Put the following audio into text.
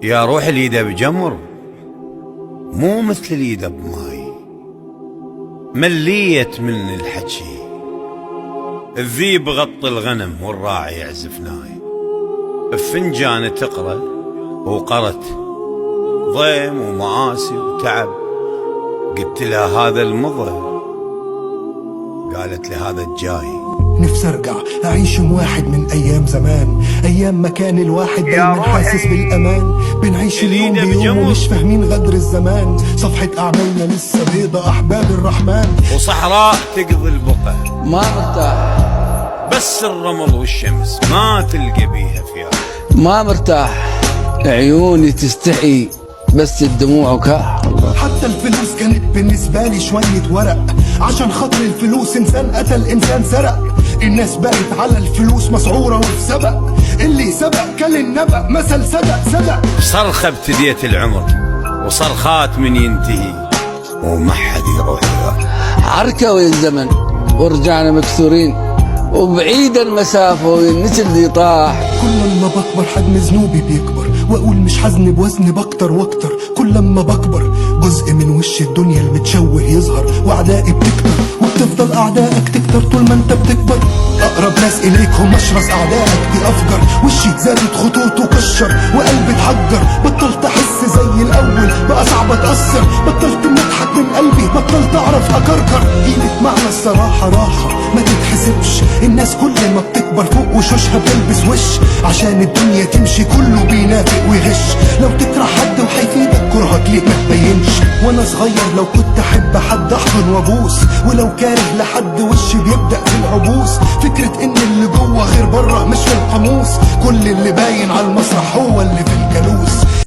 يا روح اليده بجمر مو مثل اليده بماي، مليت من الحكي. الذيب غطي الغنم والراعي يعزف ناي، بفنجان تقرا وقرت ضيم ومآسي وتعب. قلت لها هذا المضى، قالت لي هذا الجاي. نفسي ارجع اعيش واحد من ايام زمان، ايام ما كان الواحد دايما حاسس بالامان. بنعيش اليوم بيوم ومش فاهمين غدر الزمان، صفحة اعمالنا لسه بيضة احباب الرحمن. وصحراء تقضي البقع ما مرتاح، بس الرمل والشمس ما تلقى بيها فيها. ما مرتاح، عيوني تستحي بس الدموع كح. حتى الفلوس كانت بالنسبة لي شوية ورق، عشان خاطر الفلوس انسان قتل انسان سرق. الناس بقت على الفلوس مسعورة وفي سبق، اللي سبق كل النبأ مثل صدق. صرخة ابتديت العمر وصرخات من ينتهي وما حد يروح له. عركة والزمن ورجعنا مكسورين، وبعيد المسافة والنسل اللي طاح. كل ما بكبر حجم ذنوبي بيكبر، واقول مش حزن بوزن بكتر واكتر. كل ما بكبر جزء من وش الدنيا المتشوه يظهر، واعدائي بتكتر وبتفضل اعدائك تكتر طول ما انت بتكبر. اقرب ناس اليك هم اشرس اعدائك دي افجر. وشي زادت خطوطه كشر وقلبي اتحجر. بطلت احس زي الاول بقى صعب اتاثر، بطلت نضحك من قلبي بطلت اعرف اكركر. قيمة معنى الصراحة راحة ما تتحسبش، الناس كل ما بتكبر فوق وشوشها بتلبس وش. عشان الدنيا تمشي كله بينافق ويغش، لو تكره حد وحيفيدك كرهك ليه ما تبينش. وانا صغير لو كنت احب حد احضن وابوس، ولو كاره لحد وشي بيبدأ في العبوس. فكرة ان اللي جوه غير بره مش في القاموس، كل اللي باين على المسرح هو اللي في الجلوس.